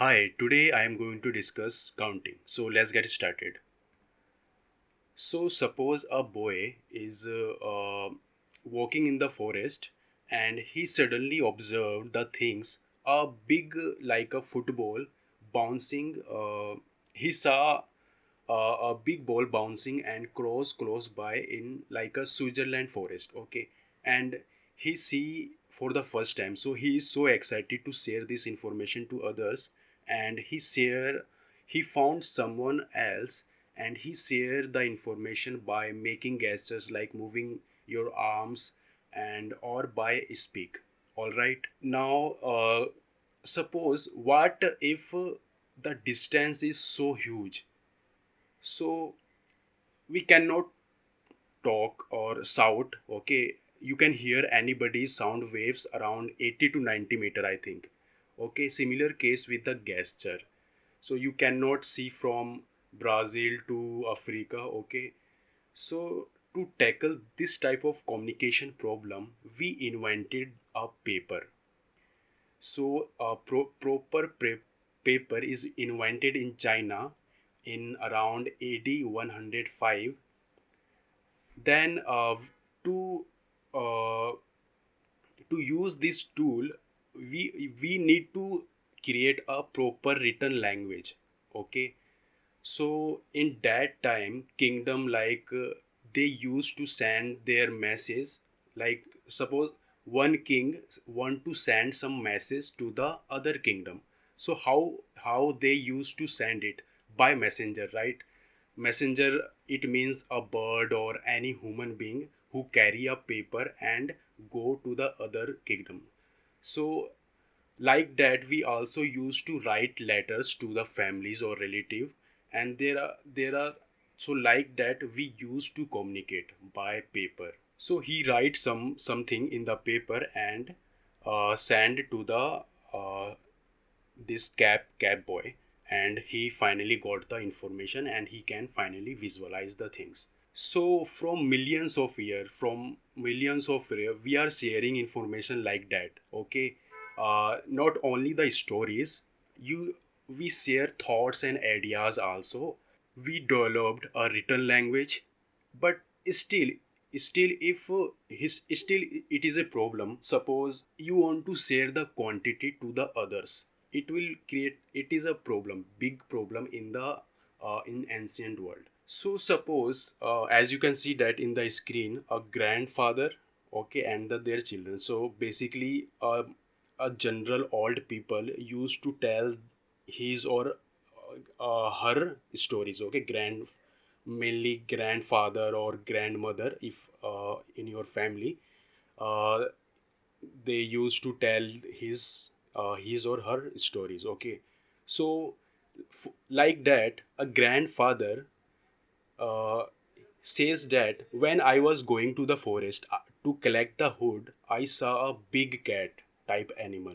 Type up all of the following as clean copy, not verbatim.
Hi, today I am going to discuss counting. So let's get started. So suppose a boy is walking in the forest and he suddenly observed the things a big like a football bouncing. He saw a big ball bouncing and cross close by in like a Switzerland forest. Okay, and he see for the first time. So he is so excited to share this information to others, and he found someone else and he shared the information by making gestures like moving your arms and or by speak. All right, now suppose what if the distance is so huge, so we cannot talk or shout. Okay, you can hear anybody's sound waves around 80 to 90 meter, I think. Okay, similar case with the gesture. So you cannot see from Brazil to Africa. Okay, so to tackle this type of communication problem, we invented a paper. So paper is invented in China in around AD 105. Then to uh, to use this tool, we need to create a proper written language. Okay, so in that time kingdom they used to send their message, like suppose one king want to send some message to the other kingdom. So how they used to send it? By messenger, right? Messenger, it means a bird or any human being who carry a paper and go to the other kingdom. So like that we also used to write letters to the families or relative, and there are so like that we used to communicate by paper. So he writes something in the paper and send to the this cab boy, and he finally got the information and he can finally visualize the things. So from millions of year we are sharing information like that. Okay, not only the stories, you we share thoughts and ideas also. We developed a written language, but still still if his still it is a problem. Suppose you want to share the quantity to the others, it will create, it is a problem, big problem in the in ancient world. So suppose as you can see that in the screen, a grandfather, okay, and their children. So basically a general old people used to tell his or her stories. Okay, mainly grandfather or grandmother, if in your family, uh, they used to tell his or her stories. Okay, so like that a grandfather uh, says that when I was going to the forest to collect the wood, I saw a big cat type animal.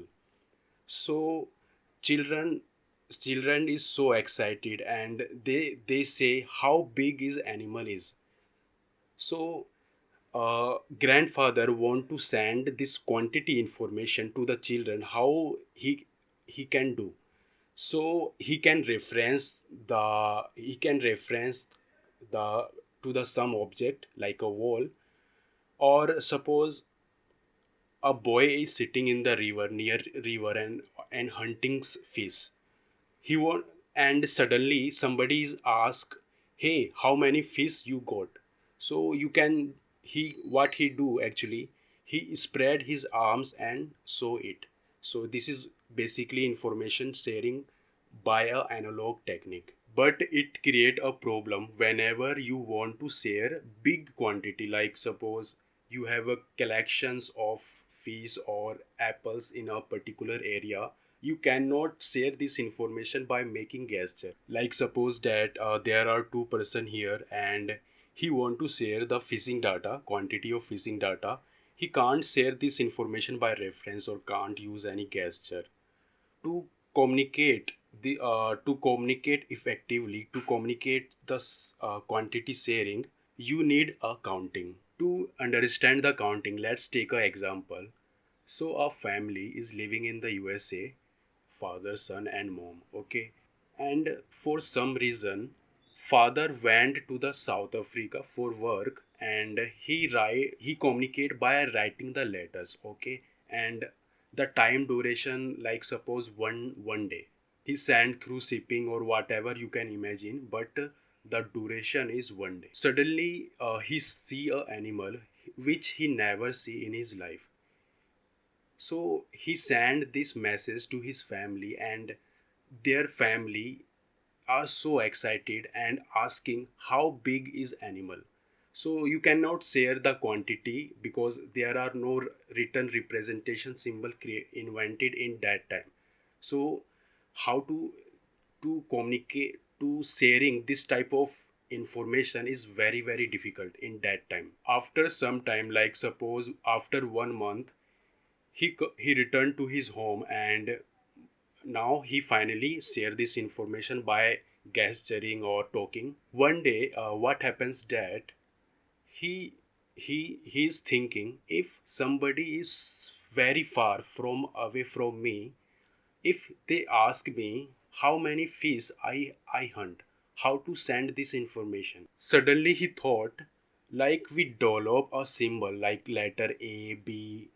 So children children is so excited and they say how big his animal is. So grandfather want to send this quantity information to the children, how he can do. So he can reference the to the some object like a wall, or suppose a boy is sitting in the river, near river, and hunting fish. He won't, and suddenly somebody is asked, hey, how many fish you got? So you can, he what he do actually, he spread his arms and show it. So this is basically information sharing by a analog technique. But it create a problem whenever you want to share big quantity, like suppose you have a collections of fish or apples in a particular area. You cannot share this information by making gesture. Like suppose that there are two person here and he want to share the fishing data, quantity of fishing data. He can't share this information by reference or can't use any gesture to communicate to communicate effectively, to communicate the quantity sharing. You need a counting. To understand the counting, let's take an example. So a family is living in the USA. father, son, and mom. Okay, and for some reason, father went to the South Africa for work, and he communicate by writing the letters. Okay, and the time duration, like suppose one day, he sent through shipping or whatever you can imagine, but the duration is one day. Suddenly, he see a animal which he never see in his life. So he sent this message to his family, and their family are so excited and asking how big is animal. So you cannot share the quantity because there are no written representation symbol invented in that time. So how to communicate to sharing this type of information is very difficult in that time. After some time, like suppose after 1 month, he returned to his home, and now he finally share this information by gesturing or talking. One day, what happens that he he's thinking, if somebody is very far from away from me, if they ask me how many fish I hunt, how to send this information. Suddenly he thought, like we develop a symbol like letter A, B,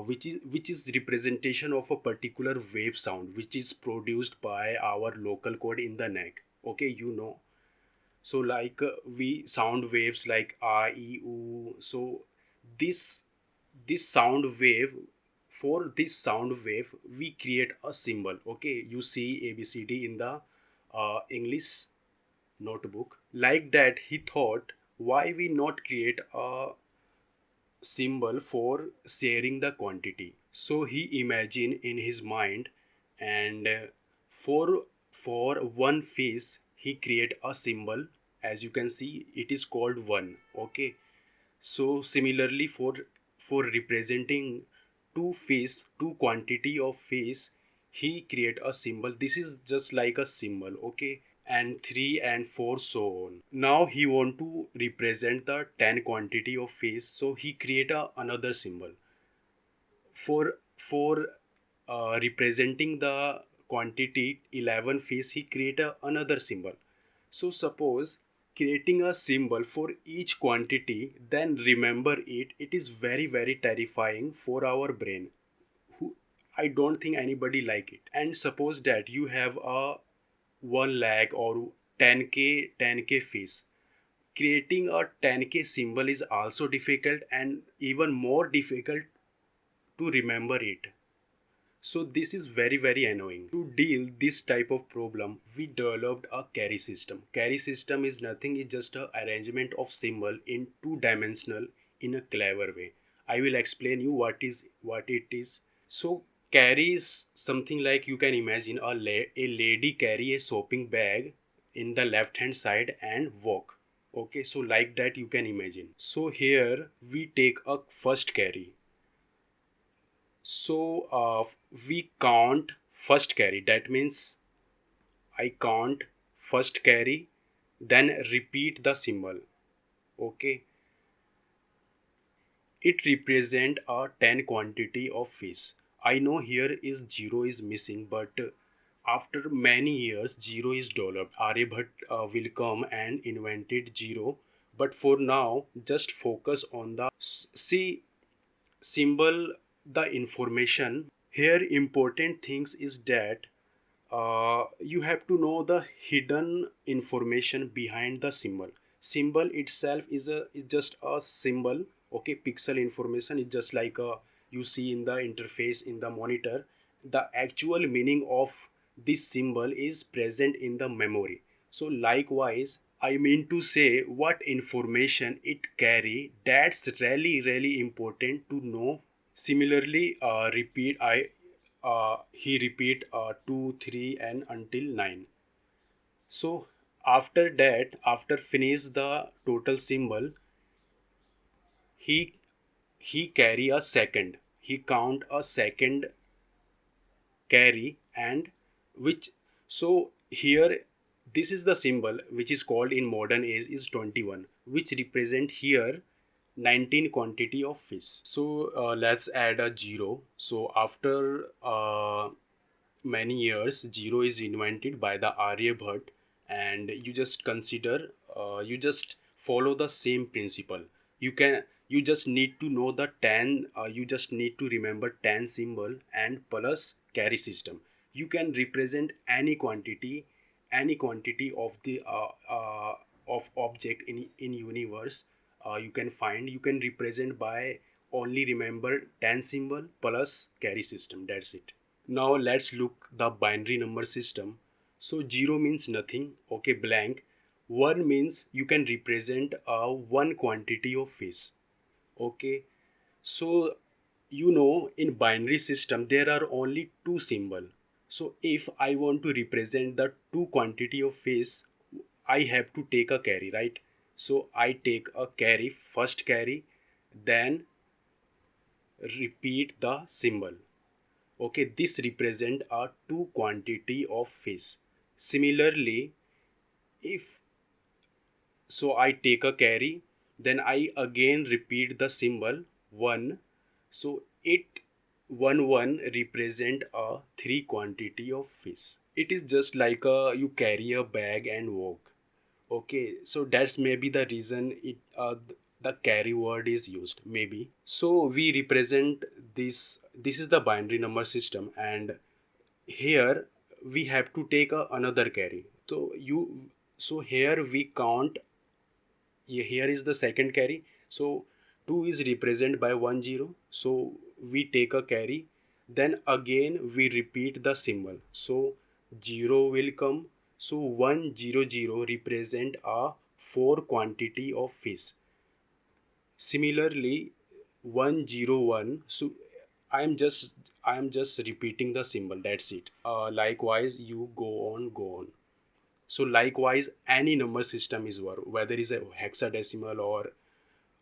which is representation of a particular wave sound which is produced by our local code in the neck. Okay, you know. So like we sound waves like A, E, U. So this this sound wave, for this sound wave we create a symbol. Okay, you see ABCD in the English notebook. Like that he thought, why we not create a symbol for sharing the quantity. So he imagined in his mind, and for for one face he create a symbol. As you can see, it is called one. Okay, so similarly for representing two face, two quantity of face, he create a symbol. This is just like a symbol. Okay, and 3 and 4 so on. Now he want to represent the 10 quantity of face, so he create another symbol for representing the quantity 11 face. He create another symbol. So suppose creating a symbol for each quantity, then remember it is very terrifying for our brain, who I don't think anybody like it. And suppose that you have a 1 lakh or 10k face. Creating a 10k symbol is also difficult, and even more difficult to remember it. So this is very annoying. To deal this type of problem, we developed a carry system. Carry system is nothing, it's just a arrangement of symbol in two dimensional in a clever way. I will explain you what it is. So carry is something like, you can imagine a lady carry a shopping bag in the left hand side and walk. Okay, so like that you can imagine. So here we take a first carry. So we count first carry. That means I count first carry, then repeat the symbol. Okay, it represent a 10 quantity of fish. I know here is zero is missing, but after many years zero is developed. Aryabhat will come and invented zero, but for now just focus on the see symbol, the information. Here important things is that you have to know the hidden information behind the symbol. Symbol itself is just a symbol. Okay, pixel information is just like you see in the interface in the monitor. The actual meaning of this symbol is present in the memory. So likewise, I mean to say what information it carry, that's really important to know. Similarly, repeat I he repeat 2 3 and until 9. So after that, after finish the total symbol, he he carry a second, he count a second carry, and which, so here this is the symbol which is called in modern age is 21, which represent here 19 quantity of fish. So let's add a zero. So after many years, zero is invented by the Aryabhat, and you just consider, you just follow the same principle. You just need to know the 10, you just need to remember 10 symbol and plus carry system. You can represent any quantity of the of object in universe. You can find, you can represent by only remember 10 symbol plus carry system. That's it. Now let's look the binary number system. So 0 means nothing, okay, blank. 1 means you can represent one quantity of fish, okay. So in binary system there are only two symbol. So if I want to represent the two quantity of fish, I have to take a carry, right? So I take a carry, first carry, then repeat the symbol. Okay, this represent a two quantity of fish. Similarly, if so I take a carry, then I again repeat the symbol 1. So it 1 represent a three quantity of fish. It is just like you carry a bag and walk. Okay, so that's maybe the reason the carry word is used, maybe. So we represent this. This is the binary number system, and here we have to take another carry. So here we count. Here is the second carry. So 2 is represented by 10. So we take a carry. Then again we repeat the symbol. So 0 will come. So 100 represent a 4 quantity of fish. Similarly, 101. So I am just I am just repeating the symbol. That's it. Likewise, you go on. So likewise, any number system is work, whether it's a hexadecimal or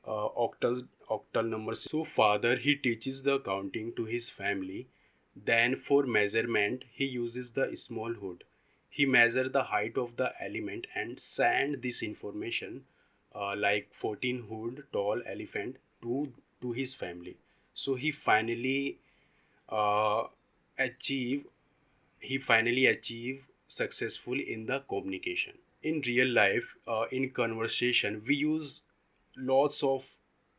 octal number. So father he teaches the counting to his family. Then for measurement he uses the small hood. He measure the height of the element and send this information, like 14 hood tall elephant, to his family. So uh, achieve he finally achieve successful in the communication. In real life, in conversation we use lots of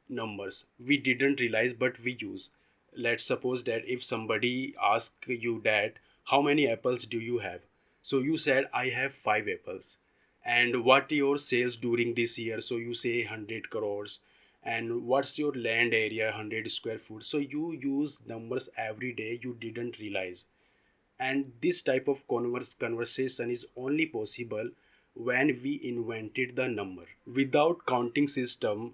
numbers we didn't realize but we use. Let's suppose that if somebody asks you that how many apples do you have, so you said I have 5 apples. And what your sales during this year, so you say 100 crores. And what's your land area, 100 square foot. So you use numbers every day you didn't realize. And this type of conversation is only possible when we invented the number. Without counting system,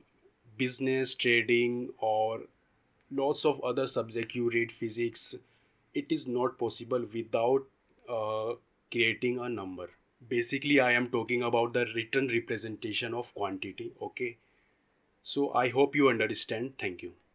business, trading, or lots of other subject you read, physics, it is not possible without uh, creating a number. Basically I am talking about the written representation of quantity, okay. So I hope you understand. Thank you.